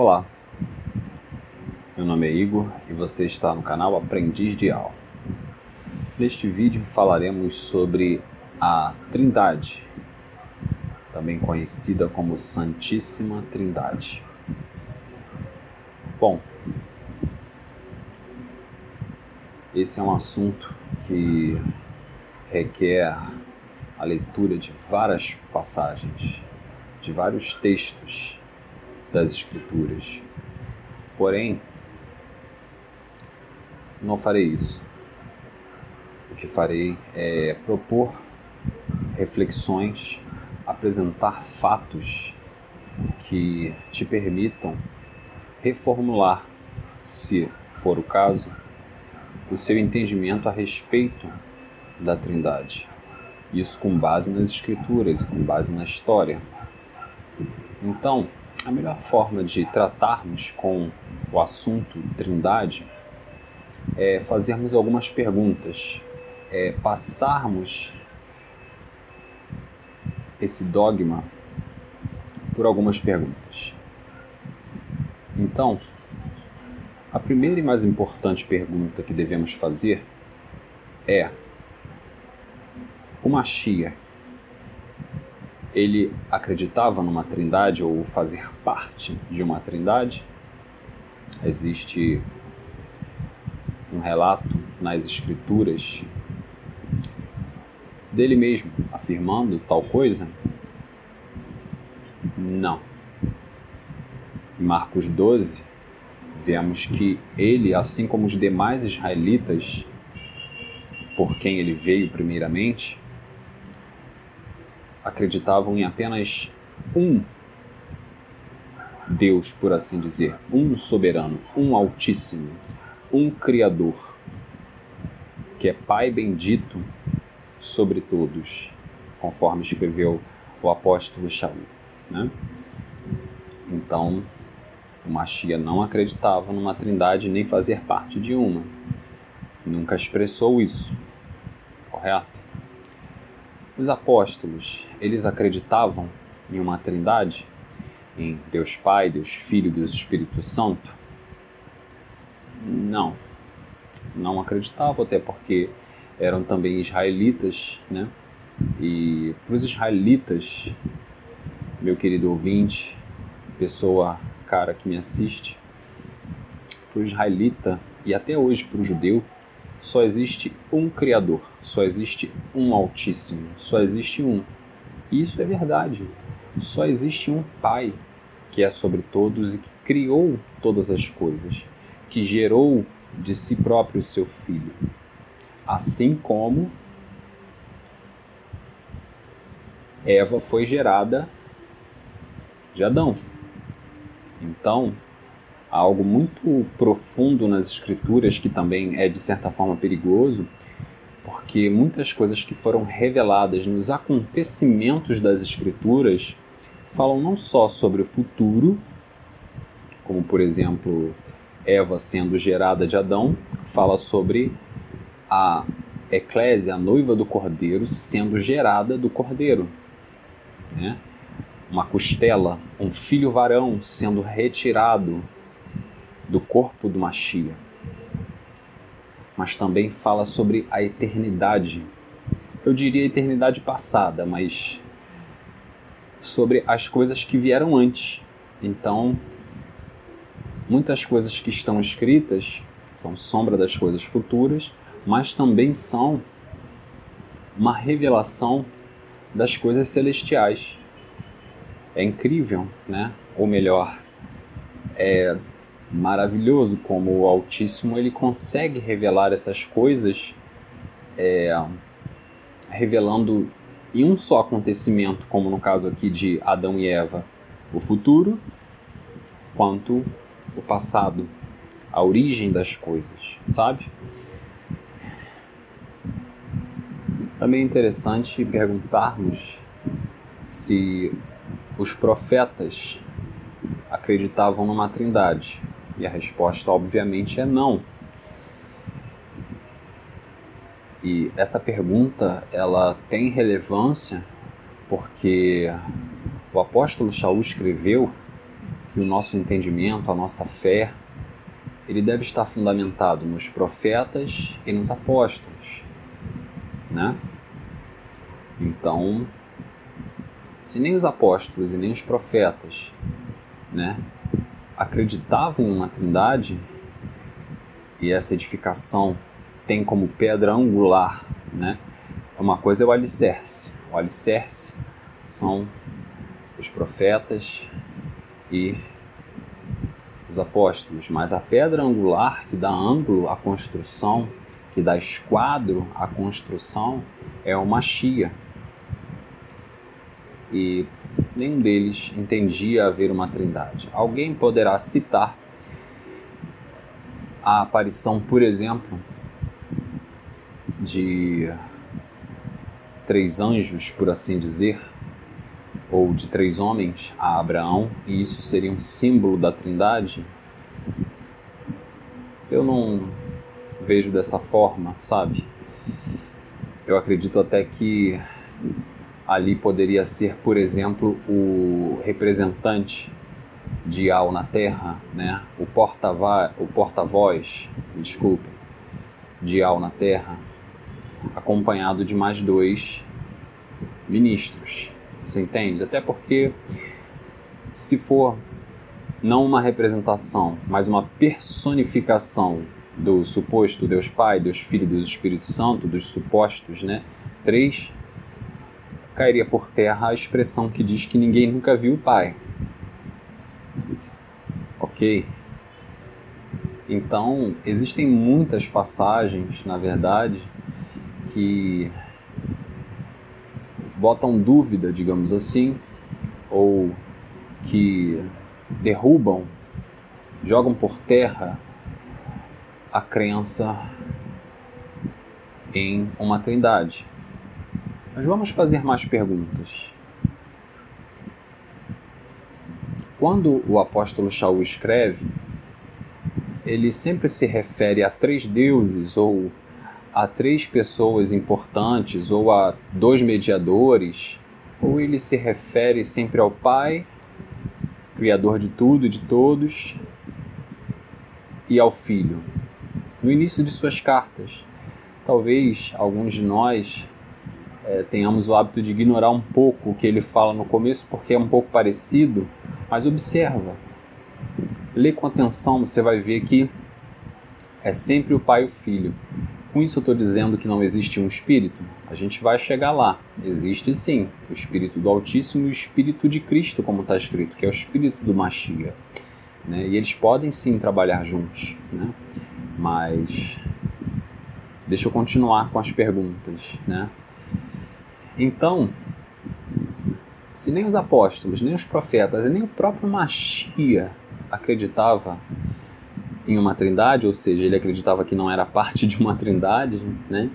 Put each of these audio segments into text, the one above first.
Olá, meu nome é Igor e você está no canal Aprendiz de Alma. Neste vídeo falaremos sobre a Trindade, também conhecida como Santíssima Trindade. Bom, esse é um assunto que requer a leitura de várias passagens, de vários textos das Escrituras. Porém, não farei isso. O que farei é propor reflexões, apresentar fatos que te permitam reformular, se for o caso, o seu entendimento a respeito da Trindade. Isso com base nas Escrituras, com base na história. Então, a melhor forma de tratarmos com o assunto Trindade é fazermos algumas perguntas, passarmos esse dogma por algumas perguntas. Então, a primeira e mais importante pergunta que devemos fazer é: o Mashiach, ele acreditava numa trindade ou fazer parte de uma trindade? Existe um relato nas Escrituras dele mesmo afirmando tal coisa? Não. Em Marcos 12, vemos que ele, assim como os demais israelitas, por quem ele veio primeiramente, acreditavam em apenas um Deus, por assim dizer, um soberano, um altíssimo, um criador, que é Pai bendito sobre todos, conforme escreveu o apóstolo Shaul, né? Então, o Mashiach não acreditava numa trindade nem fazer parte de uma. Nunca expressou isso, correto? Os apóstolos, eles acreditavam em uma trindade? Em Deus Pai, Deus Filho e Deus Espírito Santo? Não. Não acreditavam, até porque eram também israelitas, né? E para os israelitas, meu querido ouvinte, cara que me assiste, para o israelita e até hoje para o judeu, só existe um Criador, só existe um Altíssimo, só existe um. E isso é verdade. Só existe um Pai que é sobre todos e que criou todas as coisas, que gerou de si próprio o seu Filho. Assim como Eva foi gerada de Adão. Então, há algo muito profundo nas Escrituras que também é de certa forma perigoso, porque muitas coisas que foram reveladas nos acontecimentos das Escrituras falam não só sobre o futuro, como por exemplo Eva sendo gerada de Adão, fala sobre a Eclésia, a noiva do Cordeiro, sendo gerada do Cordeiro, né? Uma costela, um filho varão sendo retirado do corpo do Mashiach. Mas também fala sobre a eternidade. Eu diria eternidade passada, mas sobre as coisas que vieram antes. Então, muitas coisas que estão escritas são sombra das coisas futuras, mas também são uma revelação das coisas celestiais. É incrível, né? Ou melhor, é maravilhoso como o Altíssimo ele consegue revelar essas coisas, revelando em um só acontecimento, como no caso aqui de Adão e Eva, o futuro, quanto o passado, a origem das coisas, sabe? Também é interessante perguntarmos se os profetas acreditavam numa trindade. E a resposta, obviamente, é não. E essa pergunta, ela tem relevância porque o apóstolo Shaul escreveu que o nosso entendimento, a nossa fé, ele deve estar fundamentado nos profetas e nos apóstolos, né? Então, se nem os apóstolos e nem os profetas, né, acreditavam em uma trindade, e essa edificação tem como pedra angular, né, uma coisa é o alicerce. O alicerce são os profetas e os apóstolos, mas a pedra angular que dá ângulo à construção, que dá esquadro à construção, é o Mashiach. E nenhum deles entendia haver uma trindade. Alguém poderá citar a aparição, por exemplo, de 3 anjos, por assim dizer, ou de 3 homens a Abraão, e isso seria um símbolo da trindade? Eu não vejo dessa forma, sabe? Eu acredito até que ali poderia ser, por exemplo, o representante de Yahweh na Terra, né? O porta-voz, de Yahweh na Terra, acompanhado de mais 2 ministros. Você entende? Até porque, se for não uma representação, mas uma personificação do suposto Deus Pai, Deus Filho e Deus Espírito Santo, dos supostos, né, 3, cairia por terra a expressão que diz que ninguém nunca viu o Pai. Ok? Então, existem muitas passagens, na verdade, que botam dúvida, digamos assim, ou que derrubam, jogam por terra a crença em uma trindade. Mas vamos fazer mais perguntas. Quando o apóstolo Shaul escreve, ele sempre se refere a 3 deuses, ou a 3 pessoas importantes, ou a 2 mediadores, ou ele se refere sempre ao Pai, Criador de tudo e de todos, e ao Filho. No início de suas cartas, talvez alguns de nós tenhamos o hábito de ignorar um pouco o que ele fala no começo, porque é um pouco parecido, mas observa, lê com atenção, você vai ver que é sempre o Pai e o Filho. Com isso eu estou dizendo que não existe um Espírito? A gente vai chegar lá. Existe sim, o Espírito do Altíssimo e o Espírito de Cristo, como está escrito, que é o Espírito do Mashiach, né? E eles podem sim trabalhar juntos, né? Mas deixa eu continuar com as perguntas, né? Então, se nem os apóstolos, nem os profetas, e nem o próprio Mashiach acreditava em uma trindade, ou seja, ele acreditava que não era parte de uma trindade, né?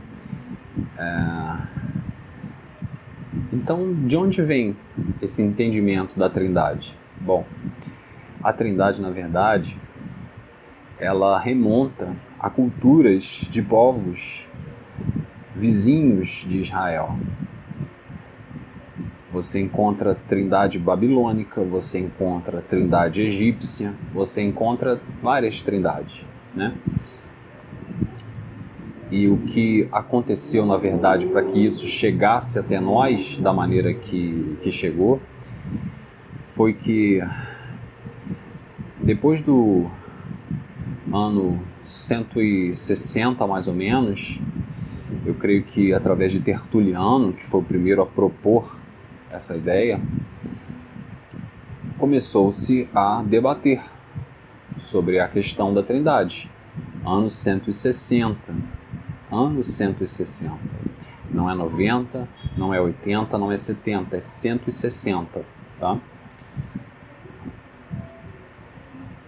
Então, de onde vem esse entendimento da trindade? Bom, a trindade, na verdade, ela remonta a culturas de povos vizinhos de Israel. Você encontra trindade babilônica, você encontra trindade egípcia, você encontra várias trindades, né? E o que aconteceu, na verdade, para que isso chegasse até nós da maneira que chegou, foi que depois do ano 160, mais ou menos, eu creio que através de Tertuliano, que foi o primeiro a propor essa ideia, começou-se a debater sobre a questão da trindade. Ano 160. Ano 160. Não é 90, não é 80, não é 70, é 160, tá?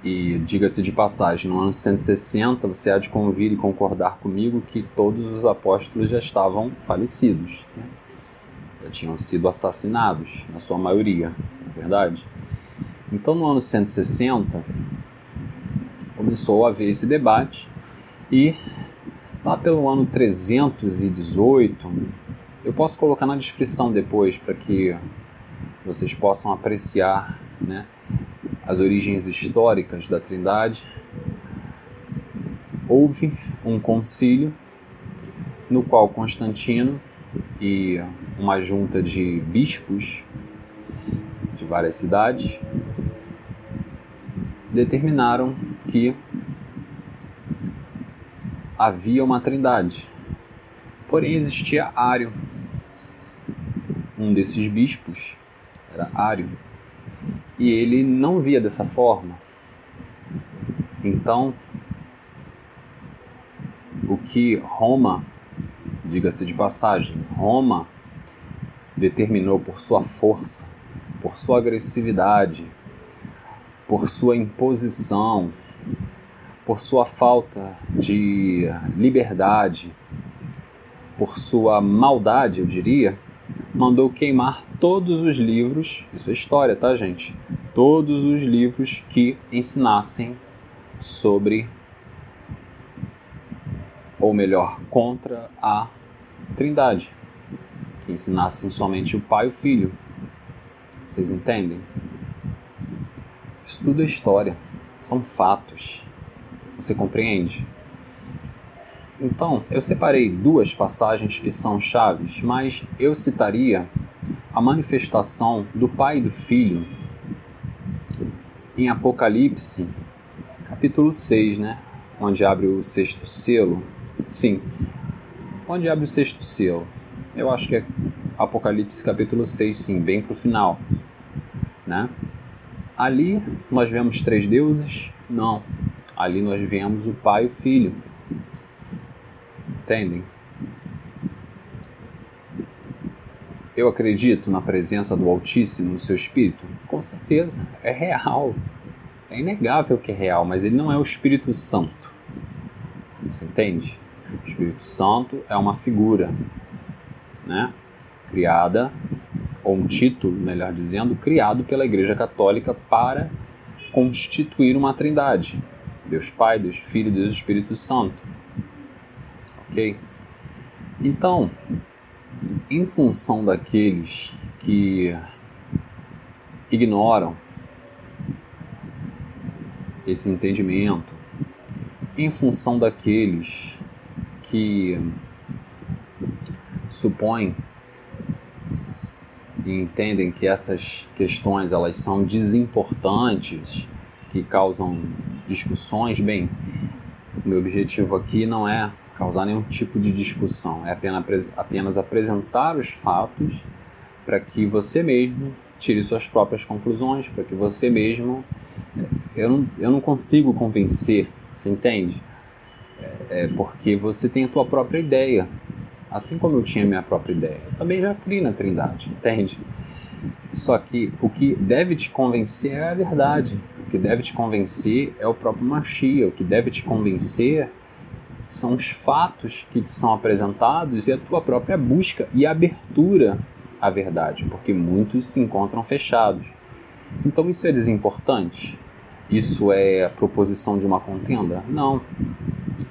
E diga-se de passagem, no ano 160 você há de convir e concordar comigo que todos os apóstolos já estavam falecidos, né? Já tinham sido assassinados, na sua maioria, não é verdade? Então, no ano 160, começou a haver esse debate, e lá pelo ano 318, eu posso colocar na descrição depois, para que vocês possam apreciar, né, as origens históricas da Trindade, houve um concílio no qual Constantino e uma junta de bispos de várias cidades determinaram que havia uma trindade. Porém, existia Ário. Um desses bispos era Ário. E ele não via dessa forma. Então, o que Roma, diga-se de passagem, Roma determinou por sua força, por sua agressividade, por sua imposição, por sua falta de liberdade, por sua maldade, eu diria, mandou queimar todos os livros, isso é história, tá, gente? Todos os livros que ensinassem sobre, ou melhor, contra a Trindade, que ensinassem somente o Pai e o Filho. Vocês entendem? Isso tudo é história, são fatos. Você compreende? Então, eu separei duas passagens que são chaves, mas eu citaria a manifestação do Pai e do Filho em Apocalipse, capítulo 6, né? Onde abre o sexto selo. Sim, onde abre o sexto selo. Eu acho que é Apocalipse capítulo 6, sim, bem para o final, né? Ali nós vemos três deuses? Não. Ali nós vemos o Pai e o Filho. Entendem? Eu acredito na presença do Altíssimo no seu espírito? Com certeza, é real. É inegável que é real, mas ele não é o Espírito Santo. Você entende? O Espírito Santo é uma figura, né? Criada, ou um título, melhor dizendo, criado pela Igreja Católica para constituir uma trindade. Deus Pai, Deus Filho, Deus Espírito Santo. Ok? Então, em função daqueles que ignoram esse entendimento, em função daqueles que supõem e entendem que essas questões elas são desimportantes, que causam discussões, bem, o meu objetivo aqui não é causar nenhum tipo de discussão, é apenas apresentar os fatos para que você mesmo tire suas próprias conclusões, para que você mesmo... Eu não consigo convencer, você entende? Porque você tem a tua própria ideia, assim como eu tinha a minha própria ideia. Eu também já criei na Trindade, entende? Só que o que deve te convencer é a verdade, o que deve te convencer é o próprio Mashiach, o que deve te convencer são os fatos que te são apresentados e a tua própria busca e abertura à verdade, porque muitos se encontram fechados. Então isso é desimportante? Isso é a proposição de uma contenda? Não.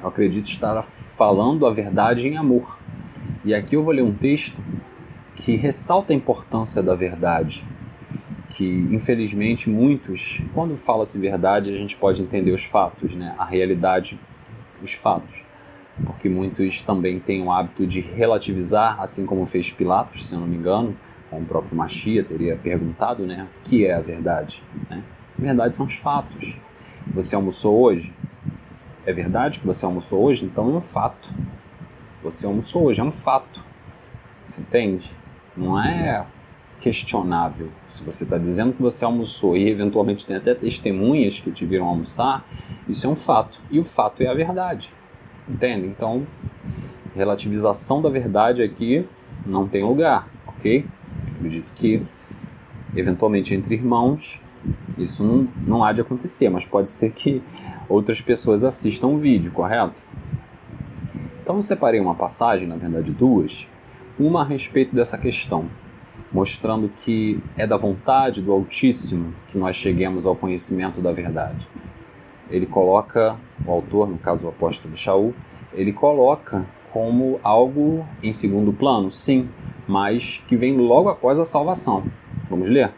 Eu acredito estar falando a verdade em amor. E aqui eu vou ler um texto que ressalta a importância da verdade, que infelizmente muitos, quando fala-se verdade, a gente pode entender os fatos, né? A realidade, os fatos, porque muitos também têm o hábito de relativizar, assim como fez Pilatos, se eu não me engano, com o próprio Mashiach teria perguntado, né? O que é a verdade, né? A verdade são os fatos. Você almoçou hoje? É verdade que você almoçou hoje? Então é um fato. Você almoçou hoje, é um fato. Você entende? Não é questionável. Se você está dizendo que você almoçou e eventualmente tem até testemunhas que te viram almoçar, isso é um fato. E o fato é a verdade. Entende? Então, relativização da verdade aqui não tem lugar, ok? Acredito que, eventualmente, entre irmãos, isso não há de acontecer, mas pode ser que outras pessoas assistam o vídeo, correto? Então eu separei uma passagem, na verdade duas, uma a respeito dessa questão, mostrando que é da vontade do Altíssimo que nós cheguemos ao conhecimento da verdade. Ele coloca, o autor, no caso o apóstolo Shaul, ele coloca como algo em segundo plano, sim, mas que vem logo após a salvação. Vamos ler?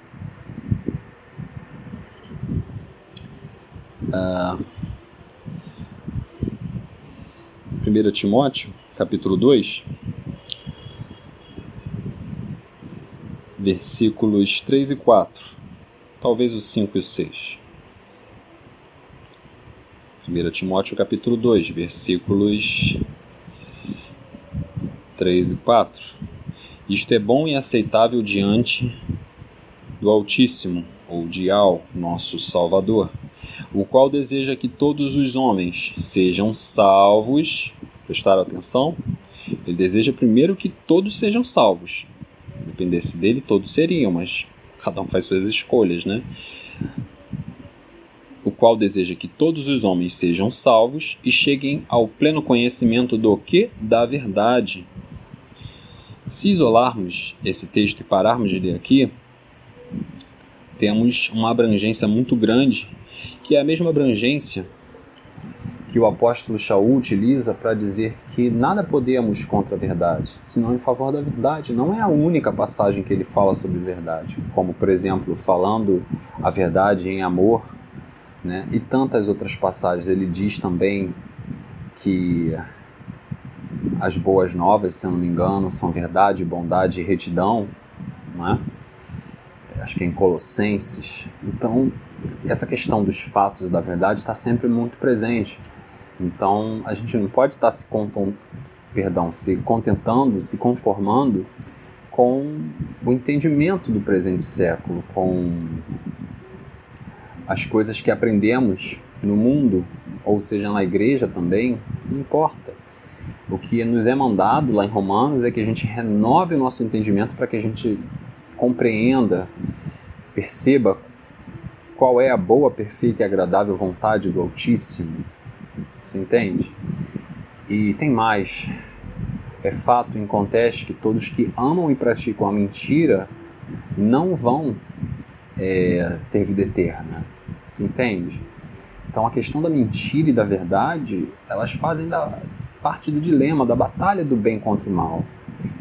1 Timóteo, capítulo 2, versículos 3 e 4, talvez os 5 e os 6. 1 Timóteo, capítulo 2, versículos 3 e 4. Isto é bom e aceitável diante do Altíssimo, ou de Al, nosso Salvador, o qual deseja que todos os homens sejam salvos. Prestaram atenção? Ele deseja primeiro que todos sejam salvos. Se dependesse dele, todos seriam, mas cada um faz suas escolhas, né? O qual deseja que todos os homens sejam salvos e cheguem ao pleno conhecimento do quê? Da verdade. Se isolarmos esse texto e pararmos de ler aqui, temos uma abrangência muito grande, que é a mesma abrangência que o apóstolo Shaul utiliza para dizer que nada podemos contra a verdade, senão em favor da verdade. Não é a única passagem que ele fala sobre verdade, como, por exemplo, falando a verdade em amor, né? E tantas outras passagens. Ele diz também que as boas novas, se eu não me engano, são verdade, bondade e retidão, né? Acho que é em Colossenses. Então, essa questão dos fatos da verdade está sempre muito presente. Então, a gente não pode estar se contentando, se conformando com o entendimento do presente século, com as coisas que aprendemos no mundo, ou seja, na igreja também, não importa. O que nos é mandado lá em Romanos é que a gente renove o nosso entendimento para que a gente compreenda, perceba qual é a boa, perfeita e agradável vontade do Altíssimo. Você entende? E tem mais. É fato em conteste que todos que amam e praticam a mentira não vão ter vida eterna. Você entende? Então a questão da mentira e da verdade, elas fazem parte do dilema, da batalha do bem contra o mal.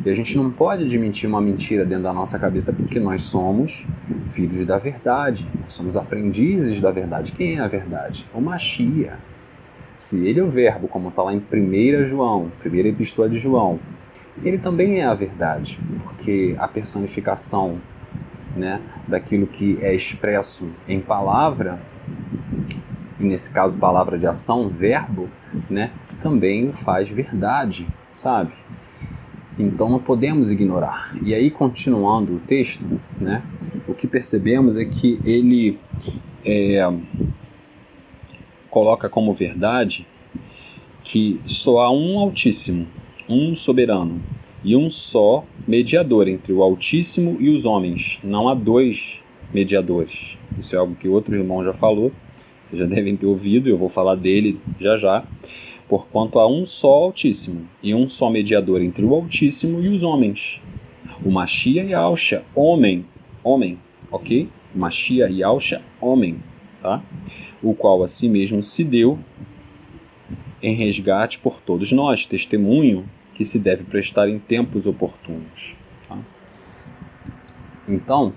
E a gente não pode admitir uma mentira dentro da nossa cabeça porque nós somos filhos da verdade. Nós somos aprendizes da verdade. Quem é a verdade? O Mashiach. Se ele é o verbo, como está lá em 1 João, primeira epístola de João, ele também é a verdade, porque a personificação, né, daquilo que é expresso em palavra, e nesse caso palavra de ação, verbo, né, também o faz verdade, sabe? Então não podemos ignorar. E aí, continuando o texto, né, o que percebemos é que ele coloca como verdade que só há um Altíssimo, um soberano e um só mediador entre o Altíssimo e os homens. Não há dois mediadores. Isso é algo que outro irmão já falou, vocês já devem ter ouvido, eu vou falar dele já já. Porquanto há um só Altíssimo e um só mediador entre o Altíssimo e os homens, o Mashiach Yahushua, homem, ok? Mashiach Yahushua, homem, tá? O qual a si mesmo se deu em resgate por todos nós, testemunho que se deve prestar em tempos oportunos. Tá? Então,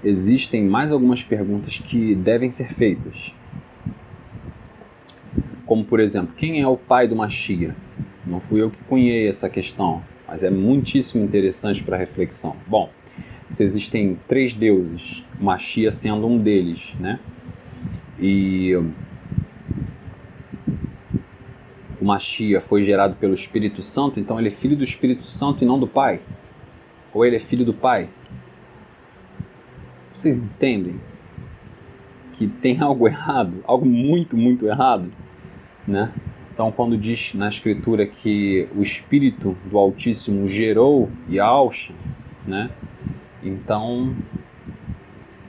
existem mais algumas perguntas que devem ser feitas. Como, por exemplo, quem é o pai do Mashiach? Não fui eu que cunhei essa questão, mas é muitíssimo interessante para reflexão. Bom, se existem 3 deuses, o Mashiach sendo um deles, né? E o Mashiach foi gerado pelo Espírito Santo, então ele é filho do Espírito Santo e não do Pai? Ou ele é filho do Pai? Vocês entendem que tem algo errado, algo muito, muito errado, né? Então, quando diz na Escritura que o Espírito do Altíssimo gerou Yahushua, né? Então,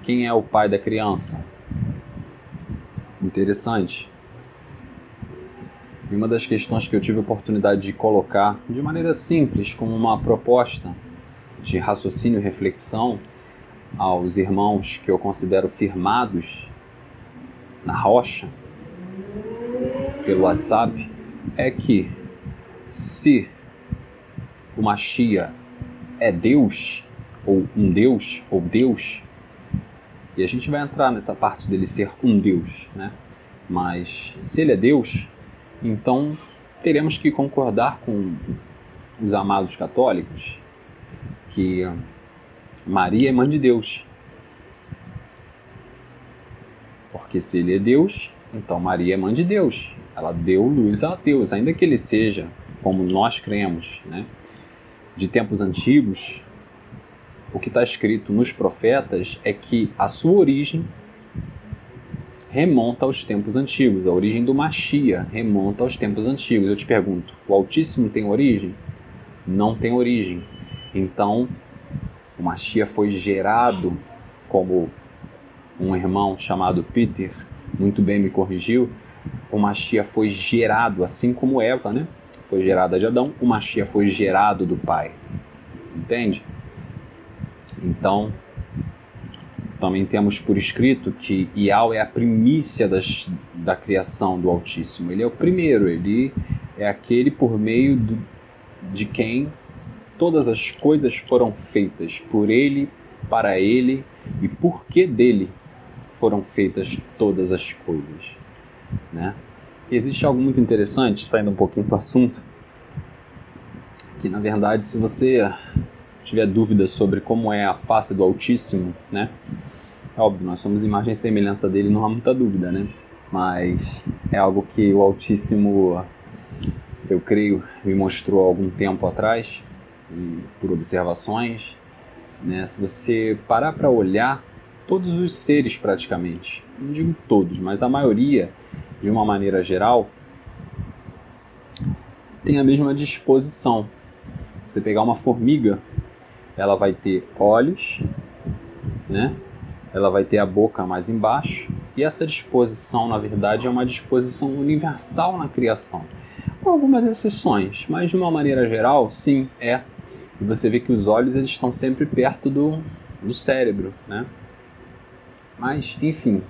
quem é o pai da criança? Interessante. E uma das questões que eu tive a oportunidade de colocar de maneira simples, como uma proposta de raciocínio e reflexão aos irmãos que eu considero firmados na rocha, pelo WhatsApp, é que se o Mashiach é Deus, ou um Deus, ou Deus, E a gente vai entrar nessa parte dele ser um Deus, né? Mas se ele é Deus, então teremos que concordar com os amados católicos que Maria é mãe de Deus. Porque se ele é Deus, então Maria é mãe de Deus. Ela deu luz a Deus, ainda que ele seja, como nós cremos, né, de tempos antigos. O que está escrito nos profetas é que a sua origem remonta aos tempos antigos. A origem do Mashiach remonta aos tempos antigos. Eu te pergunto, o Altíssimo tem origem? Não tem origem. Então, o Mashiach foi gerado, como um irmão chamado Peter muito bem me corrigiu, o Mashiach foi gerado, assim como Eva, né? Foi gerada de Adão, o Mashiach foi gerado do Pai. Entende? Então, também temos por escrito que Yahweh é a primícia da criação do Altíssimo. Ele é o primeiro, ele é aquele por meio de quem todas as coisas foram feitas. Por ele, para ele e porque dele foram feitas todas as coisas, né? E existe algo muito interessante, saindo um pouquinho do assunto, que na verdade, se você tiver dúvidas sobre como é a face do Altíssimo, né? Óbvio, nós somos imagem e semelhança dele, não há muita dúvida, né? Mas é algo que o Altíssimo, eu creio, me mostrou há algum tempo atrás, por observações, né? Se você parar para olhar, todos os seres praticamente, não digo todos, mas a maioria, de uma maneira geral, tem a mesma disposição. Você pegar uma formiga, ela vai ter olhos, né? Ela vai ter a boca mais embaixo, e essa disposição, na verdade, é uma disposição universal na criação. Com algumas exceções, mas de uma maneira geral, sim, é. E você vê que os olhos eles estão sempre perto do cérebro, né? Mas, enfim,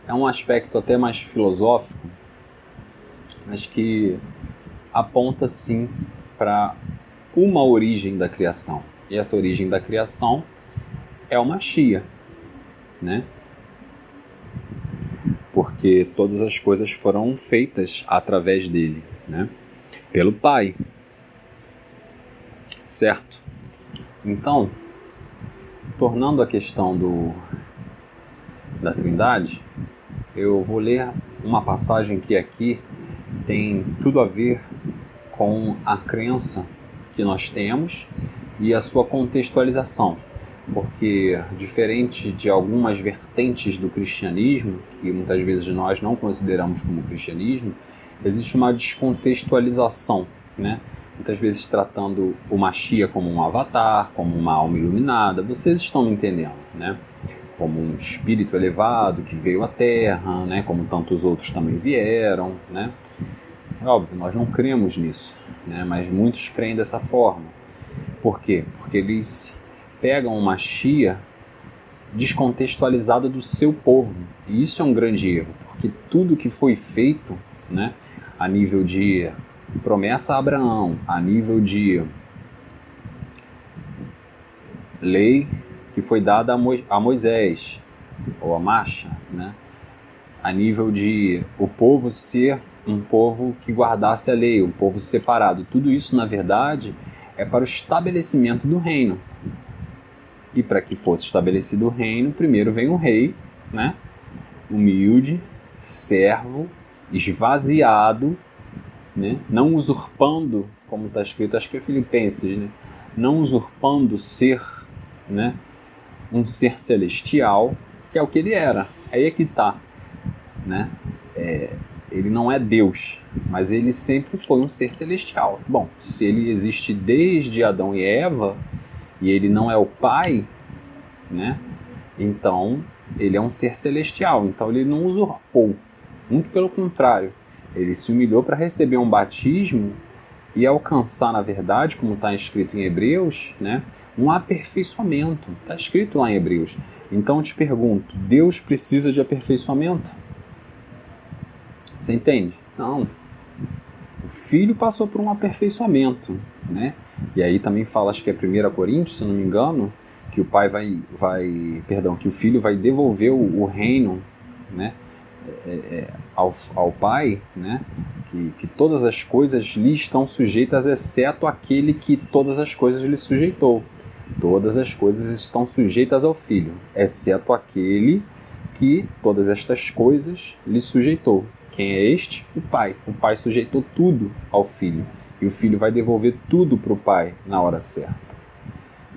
é um aspecto até mais filosófico, mas que aponta, sim, para uma origem da criação. E essa origem da criação é o Mashiach, né? Porque todas as coisas foram feitas através dele, né? Pelo Pai. Certo? Então, tornando a questão da Trindade, eu vou ler uma passagem que aqui tem tudo a ver com a crença que nós temos e a sua contextualização, porque diferente de algumas vertentes do cristianismo, que muitas vezes nós não consideramos como cristianismo, existe uma descontextualização, né? Muitas vezes tratando o Mashiach como um avatar, como uma alma iluminada, vocês estão me entendendo, né? Como um espírito elevado que veio à Terra, né? Como tantos outros também vieram, né? É óbvio, nós não cremos nisso, né? Mas muitos creem dessa forma. Por quê? Porque eles pegam o Mashiach descontextualizado do seu povo. E isso é um grande erro, porque tudo que foi feito, né? A nível de promessa a Abraão, a nível de lei que foi dada a Moisés, ou a Masha, né? A nível de o povo ser um povo que guardasse a lei, um povo separado. Tudo isso, na verdade, é para o estabelecimento do reino. E para que fosse estabelecido o reino, primeiro vem um rei, né? Humilde, servo, esvaziado, né? Não usurpando, como está escrito, acho que é Filipenses, né? Não usurpando ser, né? Um ser celestial, que é o que ele era. Aí é que está, né? Ele não é Deus, mas ele sempre foi um ser celestial. Bom, se ele existe desde Adão e Eva, e ele não é o Pai, né? Então, ele é um ser celestial. Então, ele não usurpou. Muito pelo contrário. Ele se humilhou para receber um batismo e alcançar, na verdade, como está escrito em Hebreus, né? Um aperfeiçoamento. Está escrito lá em Hebreus. Então, eu te pergunto, Deus precisa de aperfeiçoamento? Você entende? Não. O Filho passou por um aperfeiçoamento, né? E aí também fala, acho que é 1 Coríntios, se não me engano, que o pai que o filho vai devolver o reino, né, ao pai, né, que todas as coisas lhe estão sujeitas, exceto aquele que todas as coisas lhe sujeitou. Todas as coisas estão sujeitas ao filho, exceto aquele que todas estas coisas lhe sujeitou. Quem é este? O pai. O pai sujeitou tudo ao filho. E o filho vai devolver tudo para o pai na hora certa.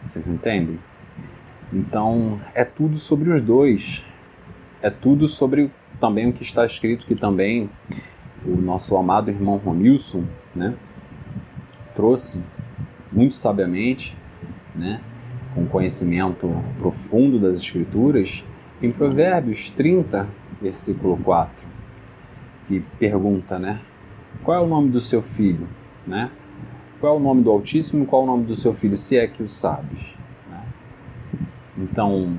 Vocês entendem? Então, é tudo sobre os dois. É tudo sobre também o que está escrito, que também o nosso amado irmão Ronilson, né, trouxe muito sabiamente, né, com conhecimento profundo das Escrituras, em Provérbios 30, versículo 4, que pergunta, né, qual é o nome do seu filho? Né? Qual é o nome do Altíssimo e qual é o nome do seu filho, se é que o sabes? Né? Então,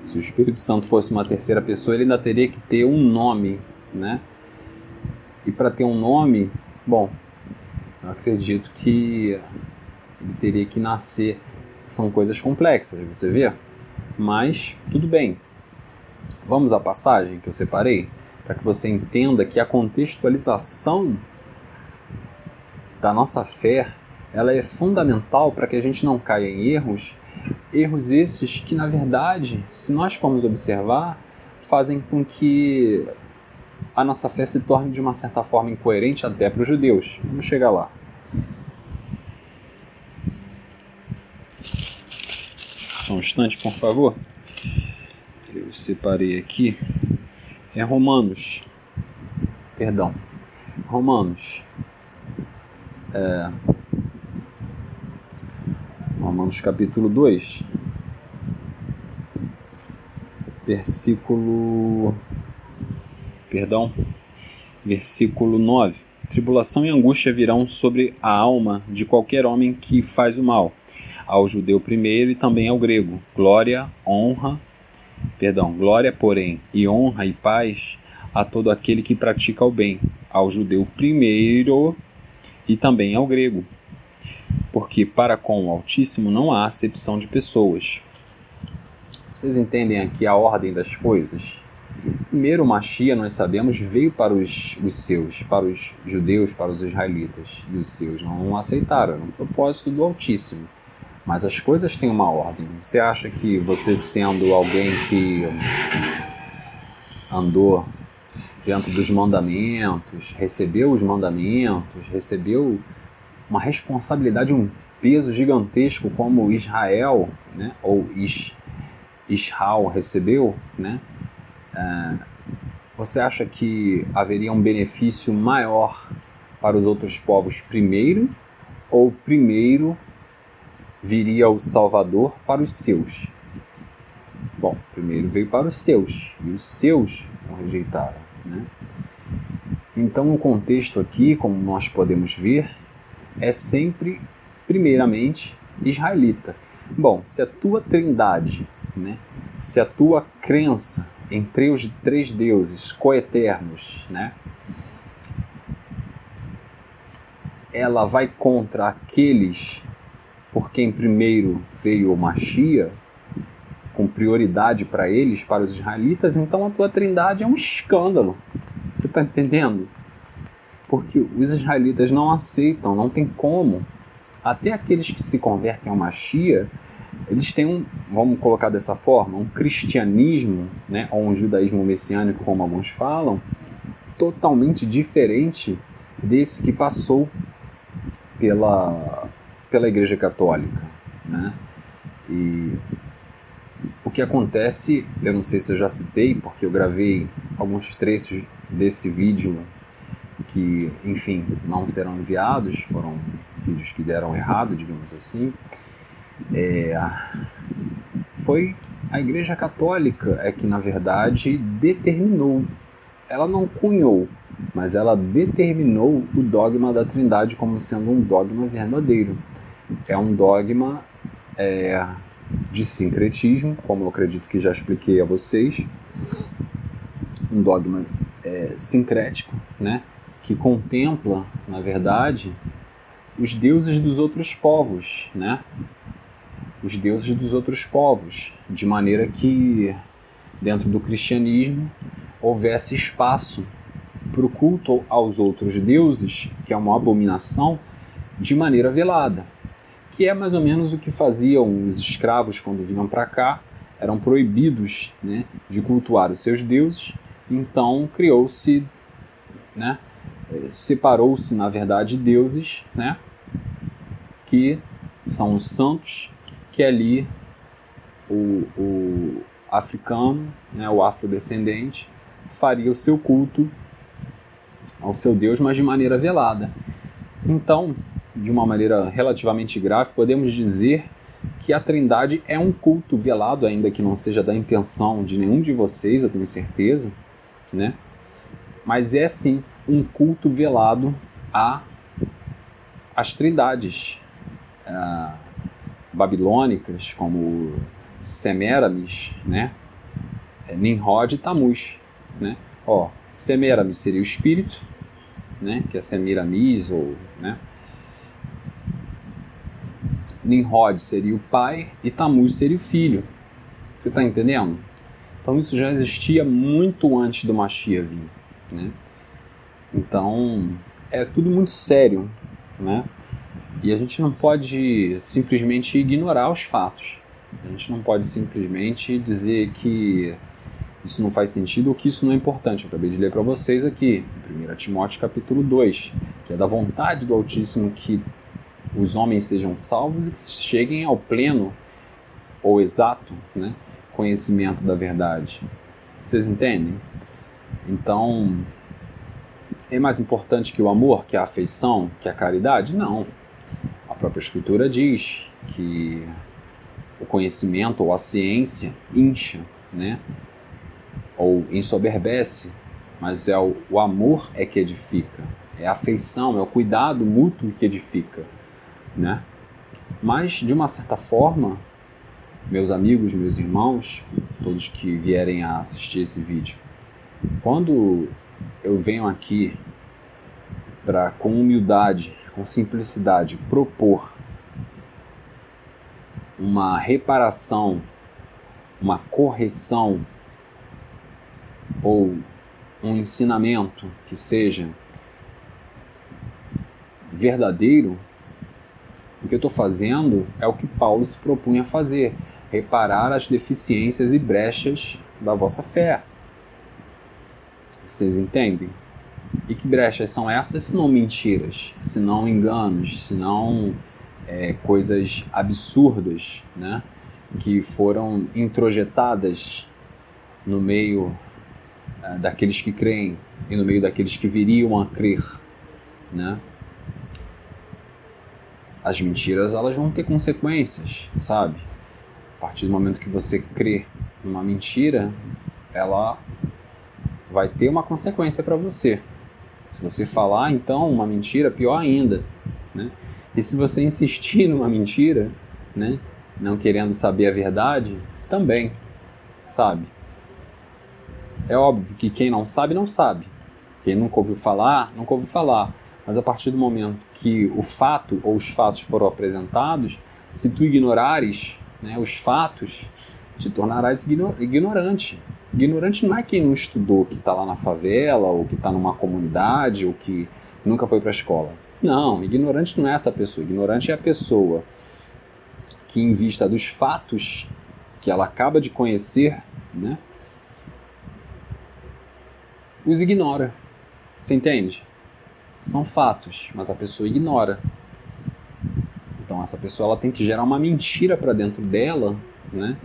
se o Espírito Santo fosse uma terceira pessoa, ele ainda teria que ter um nome, né? E para ter um nome, bom, eu acredito que ele teria que nascer. São coisas complexas, você vê? Mas, tudo bem. Vamos à passagem que eu separei, para que você entenda que a contextualização da nossa fé, ela é fundamental para que a gente não caia em erros esses que, na verdade, se nós formos observar, fazem com que a nossa fé se torne de uma certa forma incoerente até para os judeus. Vamos chegar lá. Só um instante, por favor. Eu separei aqui. É Romanos capítulo 2, versículo 9. Tribulação e angústia virão sobre a alma de qualquer homem que faz o mal, ao judeu primeiro e também ao grego. Glória, porém, e honra e paz a todo aquele que pratica o bem, ao judeu primeiro e também ao grego. Porque para com o Altíssimo não há acepção de pessoas. Vocês entendem aqui a ordem das coisas? Primeiro, o Mashiach, nós sabemos, veio para os seus, para os judeus, para os israelitas, e os seus não aceitaram, no propósito do Altíssimo. Mas as coisas têm uma ordem. Você acha que você, sendo alguém que andou dentro dos mandamentos, recebeu os mandamentos, recebeu uma responsabilidade, um peso gigantesco como Israel, né, ou Israel recebeu, né? Você acha que haveria um benefício maior para os outros povos primeiro, ou primeiro viria o Salvador para os seus? Bom, primeiro veio para os seus, e os seus o rejeitaram, né? Então o contexto aqui, como nós podemos ver, é sempre, primeiramente, israelita. Bom, se a tua trindade, né, se a tua crença em três deuses coeternos, né, ela vai contra aqueles por quem primeiro veio o Mashiach, com prioridade para eles, para os israelitas, então a tua trindade é um escândalo. Você está entendendo? Porque os israelitas não aceitam, não tem como. Até aqueles que se convertem ao Mashiach, eles têm vamos colocar dessa forma, um cristianismo, né, ou um judaísmo messiânico, como alguns falam, totalmente diferente desse que passou pela Igreja Católica, né? E o que acontece, eu não sei se eu já citei, porque eu gravei alguns trechos desse vídeo que, enfim, não serão enviados, foram vídeos que deram errado, digamos assim. Foi a Igreja Católica que, na verdade, determinou, ela não cunhou, mas ela determinou o dogma da Trindade como sendo um dogma verdadeiro. É um dogma de sincretismo, como eu acredito que já expliquei a vocês, um dogma sincrético, né, que contempla, na verdade, os deuses dos outros povos, né? os deuses dos outros povos, de maneira que dentro do cristianismo houvesse espaço para o culto aos outros deuses, que é uma abominação, de maneira velada, que é mais ou menos o que faziam os escravos quando vinham para cá, eram proibidos, né, de cultuar os seus deuses, então criou-se, né, separou-se, na verdade, deuses, né, que são os santos, que ali o africano, né, o afrodescendente, faria o seu culto ao seu Deus, mas de maneira velada. Então, de uma maneira relativamente grave, podemos dizer que a Trindade é um culto velado, ainda que não seja da intenção de nenhum de vocês, eu tenho certeza, né? Mas é sim um culto velado às trindades babilônicas, como Semiramis, né? Nimrod e Tammuz, né? Semiramis seria o espírito, né? Que é Semiramis, ou, né? Nimrod seria o pai e Tammuz seria o filho. Você está entendendo? Então isso já existia muito antes do Mashiach vir, né? Então é tudo muito sério, né? E a gente não pode simplesmente ignorar os fatos. A gente não pode simplesmente dizer que isso não faz sentido ou que isso não é importante. Eu acabei de ler para vocês aqui, 1 Timóteo capítulo 2, que é da vontade do Altíssimo que os homens sejam salvos e que cheguem ao pleno ou exato, né, conhecimento da verdade. Vocês entendem? Então, é mais importante que o amor, que a afeição, que a caridade? Não. A própria Escritura diz que o conhecimento ou a ciência incha, né, ou ensoberbece, mas é o amor é que edifica, é a afeição, é o cuidado mútuo que edifica, né? Mas, de uma certa forma, meus amigos, meus irmãos, todos que vierem a assistir esse vídeo, quando eu venho aqui para, com humildade, com simplicidade, propor uma reparação, uma correção ou um ensinamento que seja verdadeiro, o que eu estou fazendo é o que Paulo se propunha a fazer: reparar as deficiências e brechas da vossa fé. Vocês entendem? E que brechas são essas, se não mentiras, se não enganos, se não coisas absurdas, né, que foram introjetadas no meio daqueles que creem e no meio daqueles que viriam a crer, né? As mentiras, elas vão ter consequências, sabe? A partir do momento que você crê numa mentira, ela vai ter uma consequência para você. Se você falar, então, uma mentira, pior ainda, né? E se você insistir numa mentira, né, não querendo saber a verdade, também, sabe? É óbvio que quem não sabe, não sabe. Quem nunca ouviu falar, nunca ouviu falar. Mas a partir do momento que o fato ou os fatos foram apresentados, se tu ignorares, né, os fatos, te tornarás ignorante. Ignorante não é quem não estudou, que está lá na favela, ou que está numa comunidade, ou que nunca foi para a escola. Não, ignorante não é essa pessoa. Ignorante é a pessoa que, em vista dos fatos que ela acaba de conhecer, né, os ignora. Você entende? São fatos, mas a pessoa ignora. Então essa pessoa ela tem que gerar uma mentira para dentro dela, né,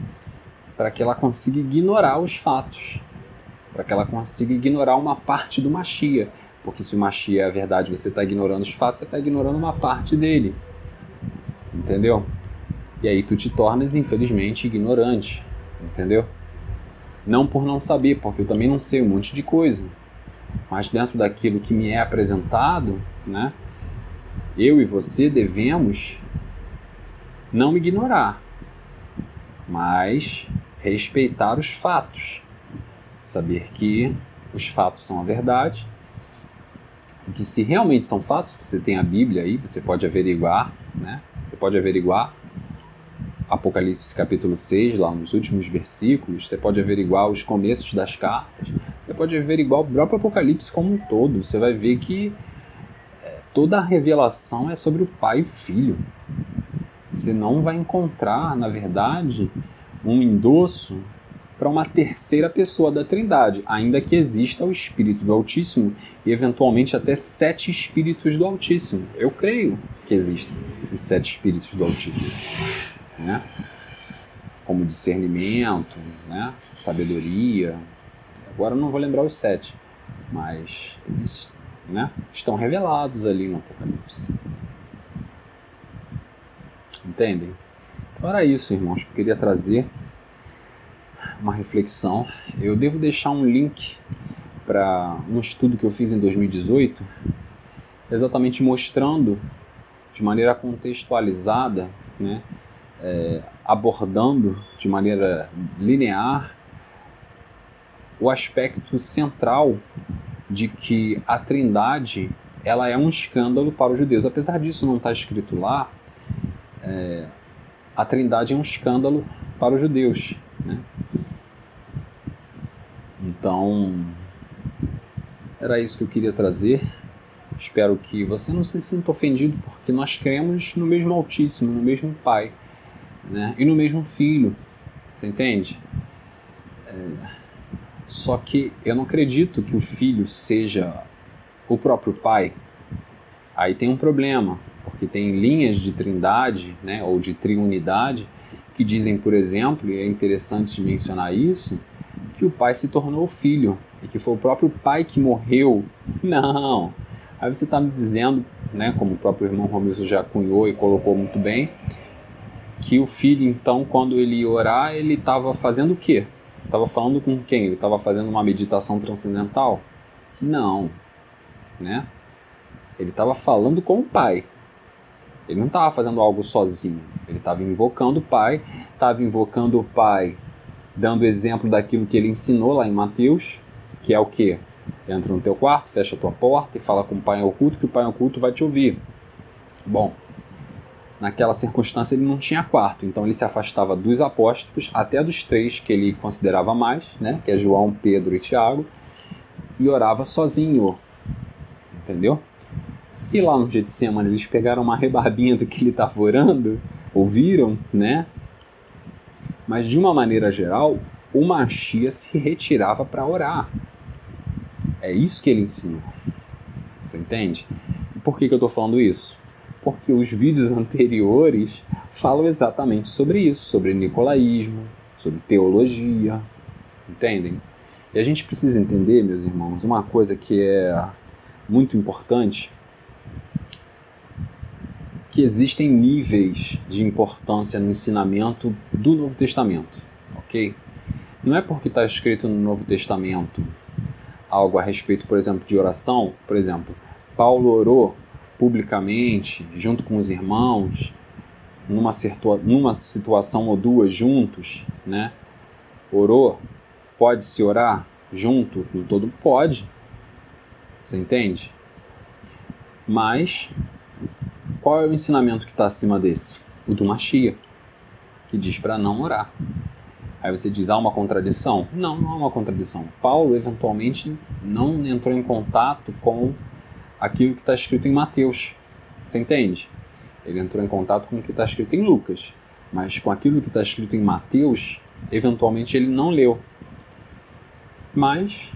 para que ela consiga ignorar os fatos, para que ela consiga ignorar uma parte do Mashiach. Porque se o Mashiach é a verdade, você está ignorando os fatos, você está ignorando uma parte dele. Entendeu? E aí tu te tornas, infelizmente, ignorante. Entendeu? Não por não saber, porque eu também não sei um monte de coisa. Mas dentro daquilo que me é apresentado, né, eu e você devemos não ignorar, mas respeitar os fatos. Saber que os fatos são a verdade, e que se realmente são fatos, você tem a Bíblia aí, você pode averiguar, né? Você pode averiguar Apocalipse capítulo 6, lá nos últimos versículos, você pode averiguar os começos das cartas, você pode averiguar o próprio Apocalipse como um todo, você vai ver que toda a revelação é sobre o Pai e o Filho. Você não vai encontrar, na verdade, um endosso para uma terceira pessoa da Trindade, ainda que exista o Espírito do Altíssimo e eventualmente até 7 Espíritos do Altíssimo. Eu creio que existem os 7 Espíritos do Altíssimo, né? Como discernimento, né? Sabedoria. Agora eu não vou lembrar os 7, mas eles, né, estão revelados ali no Apocalipse. Entendem? Então era isso, irmãos, que eu queria trazer uma reflexão. Eu devo deixar um link para um estudo que eu fiz em 2018, exatamente mostrando de maneira contextualizada, né, abordando de maneira linear o aspecto central de que a Trindade ela é um escândalo para os judeus. Apesar disso não estar escrito lá, a Trindade é um escândalo para os judeus, né? Então, era isso que eu queria trazer. Espero que você não se sinta ofendido, porque nós cremos no mesmo Altíssimo, no mesmo Pai, né? E no mesmo Filho, você entende? Só que eu não acredito que o Filho seja o próprio Pai. Aí tem um problema, porque tem linhas de trindade, né, ou de triunidade, que dizem, por exemplo, e é interessante mencionar isso, que o Pai se tornou Filho, e que foi o próprio Pai que morreu. Não! Aí você está me dizendo, né, como o próprio irmão Romilson já cunhou e colocou muito bem, que o Filho, então, quando ele ia orar, ele estava fazendo o quê? Estava falando com quem? Ele estava fazendo uma meditação transcendental? Não, né? Ele estava falando com o Pai. Ele não estava fazendo algo sozinho. Ele estava invocando o Pai, dando exemplo daquilo que ele ensinou lá em Mateus, que é o quê? Entra no teu quarto, fecha a tua porta e fala com o Pai oculto, que o Pai oculto vai te ouvir. Bom, naquela circunstância ele não tinha quarto, então ele se afastava dos apóstolos, até dos 3 que ele considerava mais, né? Que é João, Pedro e Tiago, e orava sozinho. Entendeu? Se lá no Getsemane eles pegaram uma rebarbinha do que ele estava orando, ouviram, né? Mas de uma maneira geral, o Machia se retirava para orar. É isso que ele ensinou. Você entende? E por que eu estou falando isso? Porque os vídeos anteriores falam exatamente sobre isso, sobre nicolaísmo, sobre teologia, entendem? E a gente precisa entender, meus irmãos, uma coisa que é muito importante, que existem níveis de importância no ensinamento do Novo Testamento, ok? Não é porque está escrito no Novo Testamento algo a respeito, por exemplo, de oração. Por exemplo, Paulo orou publicamente, junto com os irmãos, numa situação ou duas juntos, né? Orou, pode-se orar junto no todo? Pode, você entende? Mas qual é o ensinamento que está acima desse? O do Machia, que diz para não orar. Aí você diz, há uma contradição? Não, não há uma contradição. Paulo, eventualmente, não entrou em contato com aquilo que está escrito em Mateus. Você entende? Ele entrou em contato com o que está escrito em Lucas. Mas com aquilo que está escrito em Mateus, eventualmente ele não leu. Mas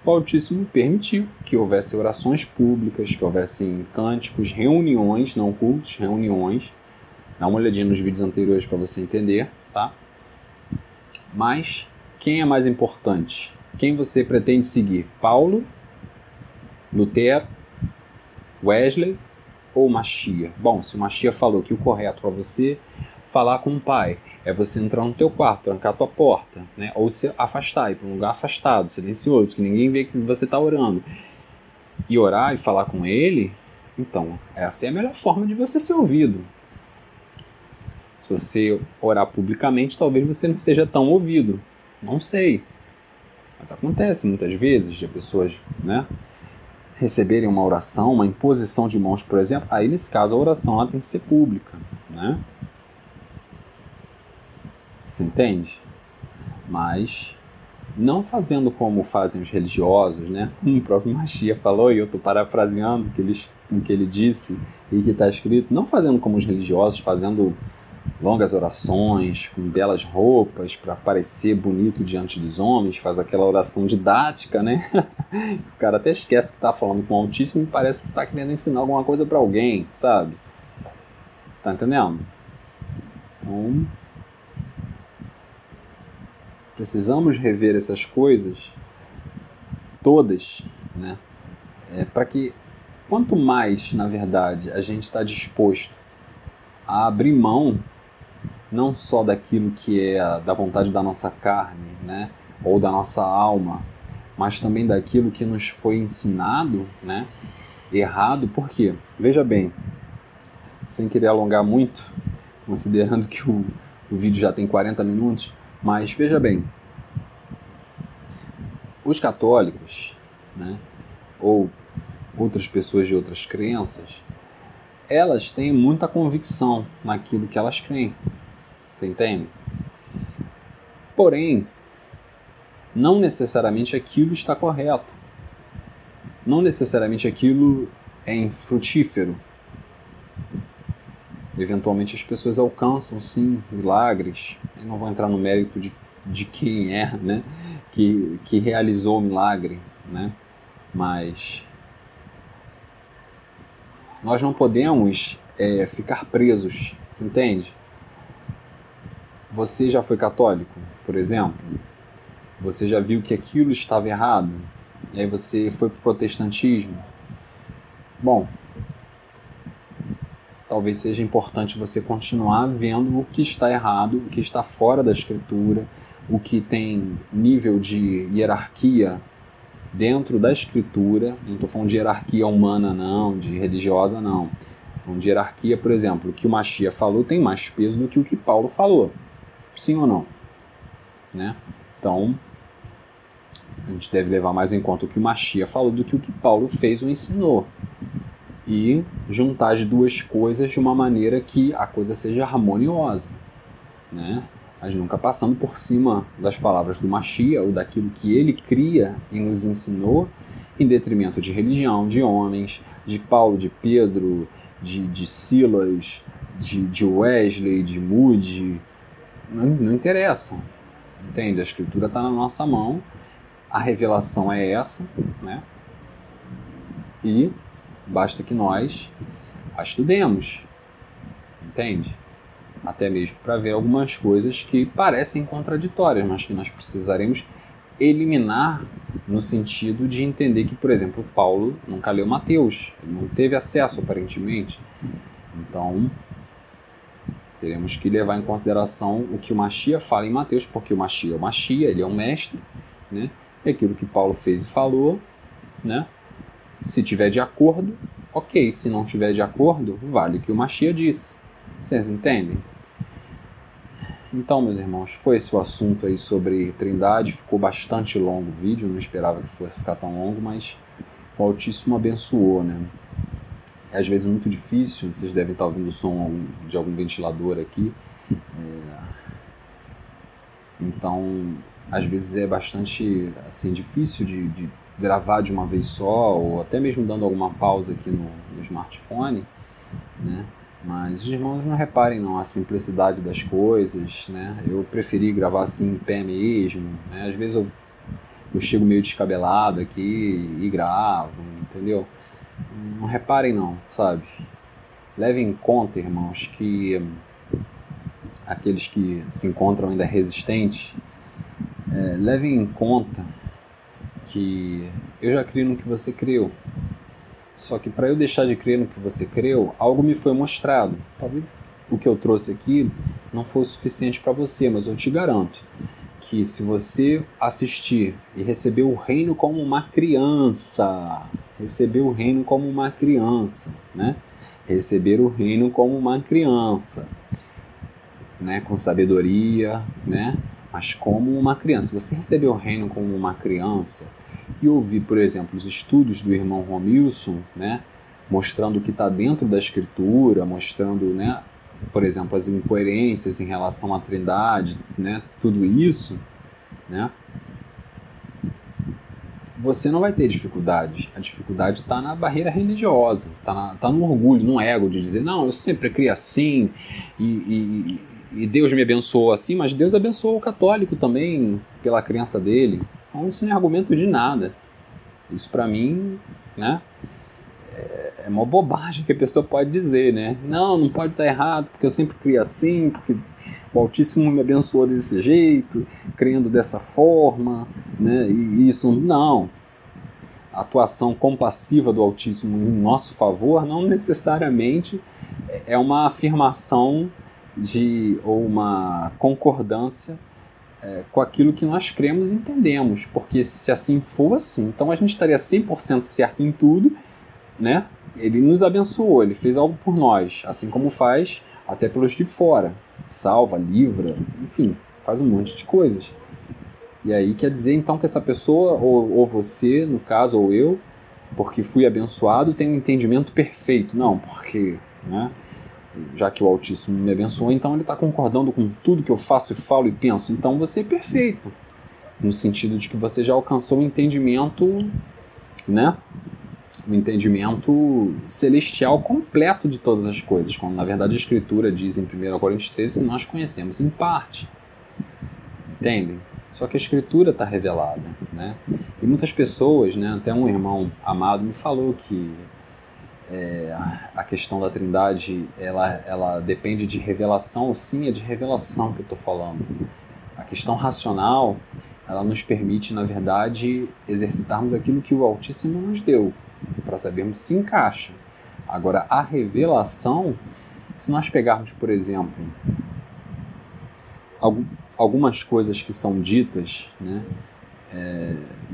o Altíssimo permitiu que houvesse orações públicas, que houvessem cânticos, reuniões, não cultos, reuniões. Dá uma olhadinha nos vídeos anteriores para você entender, tá? Mas quem é mais importante? Quem você pretende seguir? Paulo, Lutero, Wesley ou Machia? Bom, se o Machia falou que o correto para você falar com o Pai é você entrar no teu quarto, trancar a tua porta, né? Ou se afastar, ir para um lugar afastado, silencioso, que ninguém vê que você está orando, e orar e falar com ele, então essa é a melhor forma de você ser ouvido. Se você orar publicamente, talvez você não seja tão ouvido. Não sei. Mas acontece muitas vezes de pessoas, né, receberem uma oração, uma imposição de mãos, por exemplo. Aí, nesse caso, a oração ela tem que ser pública, né? Você entende? Mas não fazendo como fazem os religiosos, né? Como o próprio Machia falou, e eu estou parafraseando o que ele disse e que está escrito, não fazendo como os religiosos, fazendo longas orações, com belas roupas, para parecer bonito diante dos homens, faz aquela oração didática, né? O cara até esquece que está falando com o Altíssimo e parece que está querendo ensinar alguma coisa para alguém, sabe? Tá entendendo? Então, precisamos rever essas coisas todas, né? Para que, quanto mais, na verdade, a gente está disposto a abrir mão não só daquilo que é da vontade da nossa carne, né? Ou da nossa alma, mas também daquilo que nos foi ensinado, né? Errado, por quê? Veja bem, sem querer alongar muito, considerando que o vídeo já tem 40 minutos, mas veja bem, os católicos, né, ou outras pessoas de outras crenças, elas têm muita convicção naquilo que elas creem, você entende? Porém, não necessariamente aquilo está correto, não necessariamente aquilo é infrutífero. Eventualmente as pessoas alcançam, sim, milagres. Eu não vou entrar no mérito de quem é, né, que realizou o milagre, né, mas nós não podemos ficar presos, você entende? Você já foi católico, por exemplo? Você já viu que aquilo estava errado? E aí você foi para o protestantismo? Bom, talvez seja importante você continuar vendo o que está errado, o que está fora da Escritura, o que tem nível de hierarquia dentro da Escritura. Não estou falando de hierarquia humana, não, de religiosa, não. Estou falando de hierarquia, por exemplo, o que o Machia falou tem mais peso do que o que Paulo falou. Sim ou não? Né? Então, a gente deve levar mais em conta o que o Machia falou do que o que Paulo fez ou ensinou. E juntar as duas coisas de uma maneira que a coisa seja harmoniosa, né? Mas nunca passando por cima das palavras do Machia ou daquilo que ele cria e nos ensinou, em detrimento de religião, de homens, de Paulo, de Pedro, de Silas, de Wesley, de Moody. Não interessa, entende? A Escritura está na nossa mão, a revelação é essa, né? E basta que nós a estudemos, entende? Até mesmo para ver algumas coisas que parecem contraditórias, mas que nós precisaremos eliminar no sentido de entender que, por exemplo, Paulo nunca leu Mateus, ele não teve acesso aparentemente. Então, teremos que levar em consideração o que o Machia fala em Mateus, porque o Machia é o Machia, ele é um mestre, né? E aquilo que Paulo fez e falou, né? Se tiver de acordo, ok. Se não tiver de acordo, vale o que o Machia disse. Vocês entendem? Então, meus irmãos, foi esse o assunto aí sobre Trindade. Ficou bastante longo o vídeo, não esperava que fosse ficar tão longo, mas o Altíssimo abençoou, né? É às vezes muito difícil, vocês devem estar ouvindo o som de algum ventilador aqui. Então, às vezes é bastante assim, difícil de gravar de uma vez só, ou até mesmo dando alguma pausa aqui no smartphone, né? Mas os irmãos não reparem não a simplicidade das coisas, né? Eu preferi gravar assim em pé mesmo, né? Às vezes eu chego meio descabelado aqui e gravo, entendeu? Não reparem não, sabe? Levem em conta, irmãos, que aqueles que se encontram ainda resistentes, levem em conta que eu já creio no que você creu. Só que para eu deixar de crer no que você creu, algo me foi mostrado. Talvez o que eu trouxe aqui não fosse suficiente para você, mas eu te garanto que se você assistir e receber o reino como uma criança, receber o reino como uma criança, né? Receber o reino como uma criança, né? Com sabedoria, né? Mas como uma criança. Se você receber o reino como uma criança e ouvir, por exemplo, os estudos do irmão Romilson, né? Mostrando o que está dentro da Escritura, mostrando, né? por exemplo, as incoerências em relação à Trindade, né, tudo isso, né, você não vai ter dificuldade. A dificuldade está na barreira religiosa, está no orgulho, no ego de dizer, não, eu sempre criei assim, e Deus me abençoou assim, mas Deus abençoou o católico também pela crença dele. Então isso não é argumento de nada. Isso para mim, né, é uma bobagem que a pessoa pode dizer, né? Não pode estar errado, porque eu sempre criei assim, porque o Altíssimo me abençoou desse jeito, criando dessa forma, né? E isso, não. A atuação compassiva do Altíssimo em nosso favor não necessariamente é uma afirmação ou uma concordância com aquilo que nós cremos e entendemos, porque se assim for assim, então a gente estaria 100% certo em tudo, né? Ele nos abençoou, ele fez algo por nós, assim como faz até pelos de fora, salva, livra, enfim, faz um monte de coisas. E aí quer dizer então que essa pessoa, ou você, no caso, ou eu, porque fui abençoado, tem um entendimento perfeito. Não, porque, né, já que o Altíssimo me abençoou, então ele está concordando com tudo que eu faço e falo e penso. Então você é perfeito, no sentido de que você já alcançou um entendimento, né, um entendimento celestial completo de todas as coisas, quando na verdade a Escritura diz em 1 Coríntios 13 que nós conhecemos em parte. Entendem? Só que a Escritura está revelada, né? E muitas pessoas, né, até um irmão amado me falou que a questão da Trindade ela depende de revelação. Sim, é de revelação que eu estou falando. A questão racional, ela nos permite, na verdade, exercitarmos aquilo que o Altíssimo nos deu, para sabermos se encaixa. Agora, a revelação, se nós pegarmos, por exemplo, algumas coisas que são ditas, né,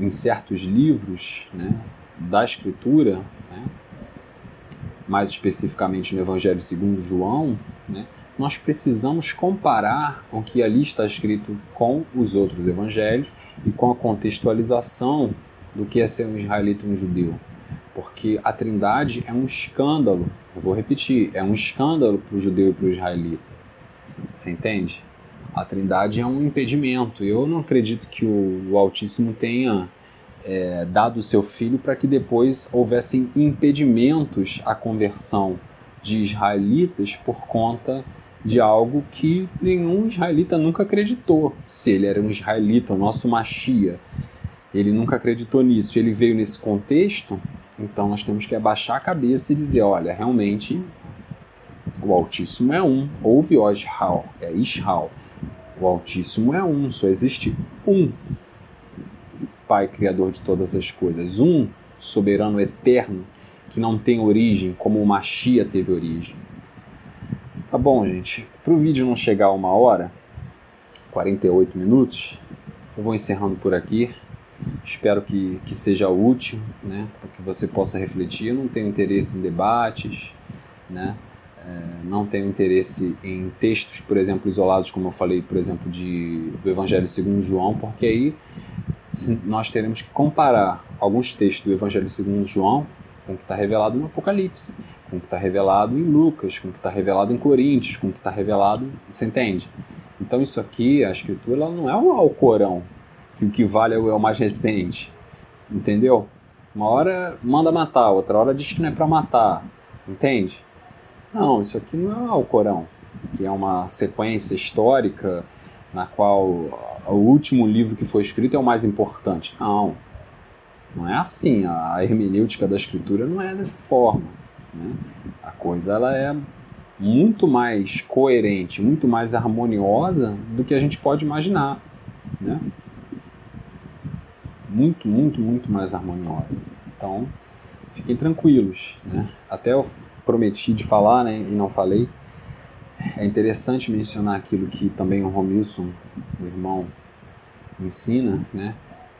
em certos livros, né, da Escritura, né, mais especificamente no Evangelho segundo João, né, nós precisamos comparar o que ali está escrito com os outros evangelhos e com a contextualização do que é ser um israelita e um judeu. Porque a Trindade é um escândalo, eu vou repetir, é um escândalo para o judeu e para o israelita. Você entende? A Trindade é um impedimento. Eu não acredito que o Altíssimo tenha dado o seu filho para que depois houvessem impedimentos à conversão de israelitas por conta de algo que nenhum israelita nunca acreditou. Se ele era um israelita, o nosso Machia, ele nunca acreditou nisso, ele veio nesse contexto, então nós temos que abaixar a cabeça e dizer, olha, realmente o Altíssimo é um, ouve ó Israel, é Israel, o Altíssimo é um, só existe um Pai Criador de todas as coisas, um soberano eterno que não tem origem, como o Machia teve origem. Tá bom, gente, para o vídeo não chegar a 1 hora, 48 minutos, eu vou encerrando por aqui. Espero que seja útil, né, para que você possa refletir. Eu não tenho interesse em debates, né, não tenho interesse em textos, por exemplo, isolados, como eu falei, por exemplo, do Evangelho segundo João, porque aí nós teremos que comparar alguns textos do Evangelho segundo João com o que está revelado no Apocalipse, com o que está revelado em Lucas, com o que está revelado em Coríntios, com o que está revelado, você entende? Então isso aqui, a Escritura, ela não é o Alcorão, que o que vale é o mais recente, entendeu? Uma hora manda matar, outra hora diz que não é para matar, entende? Não, isso aqui não é o Alcorão, que é uma sequência histórica na qual o último livro que foi escrito é o mais importante. Não é assim. A hermenêutica da Escritura não é dessa forma, né? A coisa ela é muito mais coerente, muito mais harmoniosa do que a gente pode imaginar, né? Muito, muito, muito mais harmoniosa. Então, fiquem tranquilos, né? Até eu prometi de falar, né, e não falei. É interessante mencionar aquilo que também o Romilson, o irmão, ensina, né?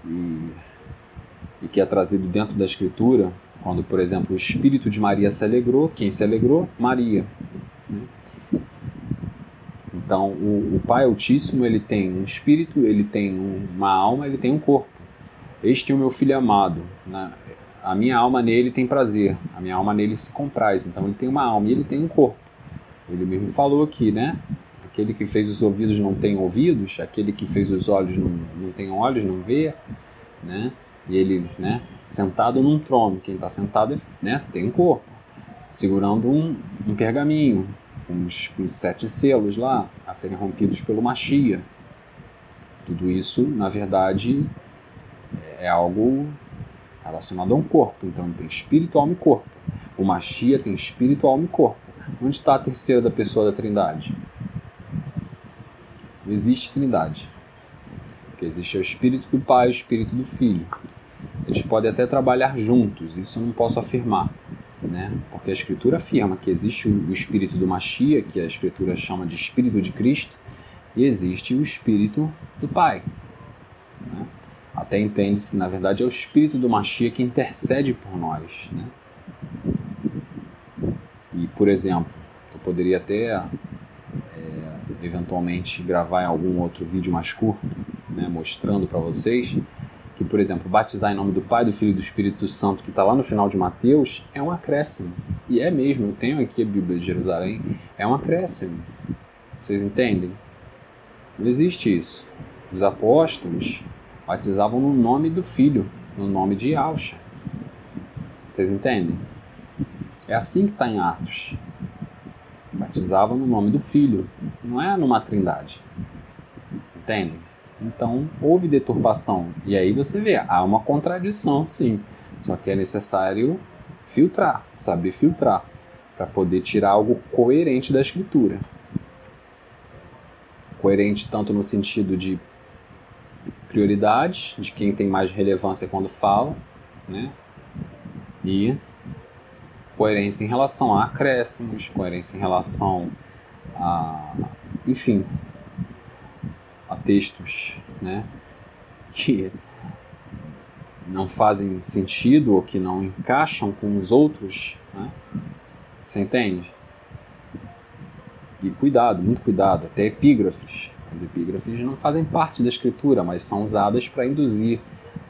E que é trazido dentro da Escritura, quando, por exemplo, o Espírito de Maria se alegrou, quem se alegrou? Maria. Né? Então, o Pai Altíssimo, ele tem um espírito, ele tem uma alma, ele tem um corpo. Este é o meu Filho amado, né? A minha alma nele tem prazer, a minha alma nele se compraz. Então, ele tem uma alma e ele tem um corpo. Ele mesmo falou aqui, né? Aquele que fez os ouvidos não tem ouvidos, aquele que fez os olhos não tem olhos, não vê, né? E ele, né, sentado num trono, quem está sentado, né, tem um corpo, segurando um pergaminho, com os 7 selos lá, a serem rompidos pelo Machia. Tudo isso, na verdade, é algo relacionado a um corpo. Então tem espírito, alma e corpo. O Machia tem espírito, alma e corpo. Onde está a terceira da pessoa da Trindade? Não existe Trindade. O que existe é o espírito do Pai e o espírito do Filho. Eles podem até trabalhar juntos, isso eu não posso afirmar, né? Porque a Escritura afirma que existe o espírito do Machia, que a Escritura chama de espírito de Cristo, e existe o espírito do Pai, né? Até entende-se que, na verdade, é o espírito do Machia que intercede por nós, né? E, por exemplo, eu poderia até eventualmente gravar em algum outro vídeo mais curto, né, mostrando para vocês que, por exemplo, batizar em nome do Pai, do Filho e do Espírito Santo, que está lá no final de Mateus, é um acréscimo. E é mesmo, eu tenho aqui a Bíblia de Jerusalém, é um acréscimo. Vocês entendem? Não existe isso. Os apóstolos batizavam no nome do Filho, no nome de Yahshua. Vocês entendem? É assim que está em Atos. Batizavam no nome do Filho, não é numa trindade. Entendem? Então, houve deturpação. E aí você vê, há uma contradição, sim. Só que é necessário filtrar, saber filtrar, para poder tirar algo coerente da Escritura. Coerente tanto no sentido de prioridade, de quem tem mais relevância quando fala, né? E coerência em relação a acréscimos, coerência em relação a, enfim, a textos, né, que não fazem sentido ou que não encaixam com os outros, né? Você entende? E cuidado, muito cuidado, até epígrafes. As epígrafes não fazem parte da Escritura, mas são usadas para induzir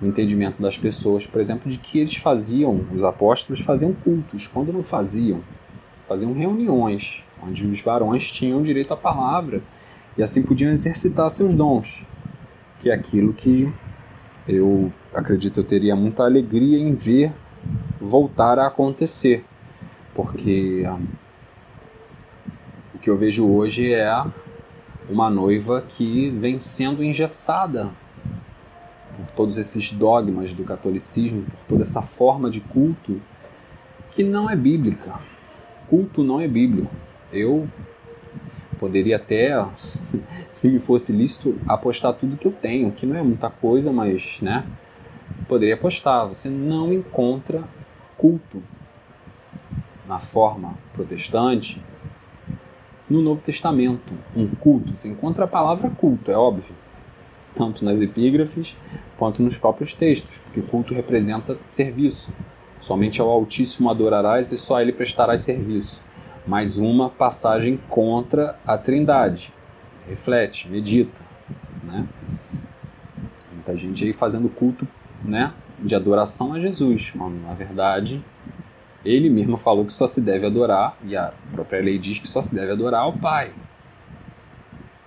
o entendimento das pessoas, por exemplo, de que eles faziam, os apóstolos faziam cultos, quando não faziam reuniões, onde os varões tinham direito à palavra, e assim podiam exercitar seus dons, que é aquilo que eu acredito eu teria muita alegria em ver voltar a acontecer, porque o que eu vejo hoje é uma noiva que vem sendo engessada por todos esses dogmas do catolicismo, por toda essa forma de culto que não é bíblica. Culto não é bíblico. Eu poderia até, se me fosse lícito, apostar tudo que eu tenho, que não é muita coisa, mas, né, poderia apostar. Você não encontra culto na forma protestante no Novo Testamento. Um culto, você encontra a palavra culto, é óbvio, tanto nas epígrafes quanto nos próprios textos, porque culto representa serviço. Somente ao Altíssimo adorarás e só a Ele prestarás serviço. Mais uma passagem contra a Trindade. Reflete, medita, né? Muita gente aí fazendo culto, né, de adoração a Jesus, quando na verdade Ele mesmo falou que só se deve adorar, e a própria lei diz que só se deve adorar ao Pai.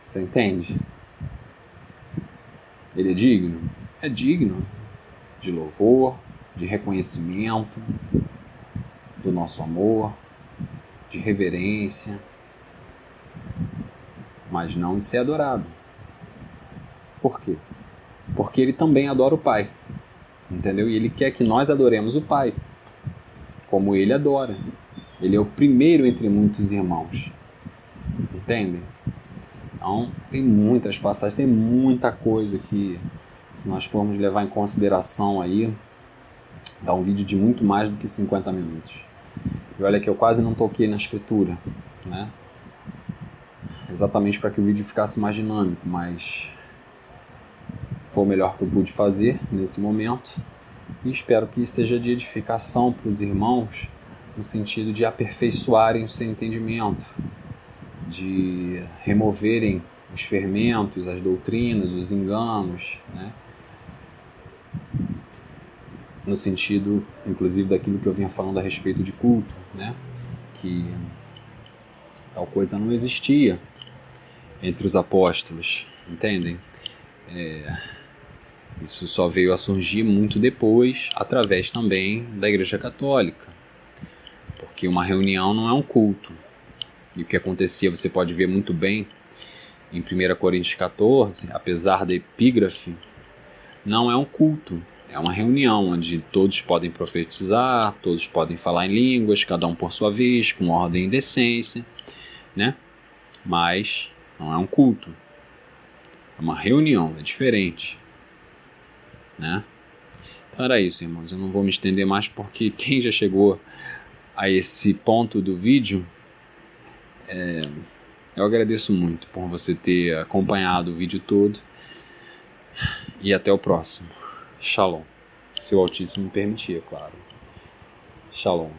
Você entende? Ele é digno? É digno de louvor, de reconhecimento do nosso amor, de reverência, mas não de ser adorado. Por quê? Porque ele também adora o Pai, entendeu? E ele quer que nós adoremos o Pai, como ele adora. Ele é o primeiro entre muitos irmãos, entendem? Então, tem muitas passagens, tem muita coisa que, se nós formos levar em consideração aí, dá um vídeo de muito mais do que 50 minutos. E olha que eu quase não toquei na Escritura, né? Exatamente para que o vídeo ficasse mais dinâmico, mas foi o melhor que eu pude fazer nesse momento. E espero que seja de edificação para os irmãos, no sentido de aperfeiçoarem o seu entendimento, de removerem os fermentos, as doutrinas, os enganos, né? No sentido, inclusive, daquilo que eu vinha falando a respeito de culto, né? Que Tal coisa não existia entre os apóstolos, entendem? Isso só veio a surgir muito depois, através também da Igreja Católica, porque uma reunião não é um culto. E o que acontecia, você pode ver muito bem em 1 Coríntios 14, apesar da epígrafe, não é um culto, é uma reunião onde todos podem profetizar, todos podem falar em línguas, cada um por sua vez, com ordem e decência, né? Mas não é um culto, é uma reunião, é diferente, né? Então era isso, irmãos, eu não vou me estender mais porque quem já chegou a esse ponto do vídeo, eu agradeço muito por você ter acompanhado o vídeo todo e até o próximo. Shalom. Se o Altíssimo me permitir, é claro. Shalom.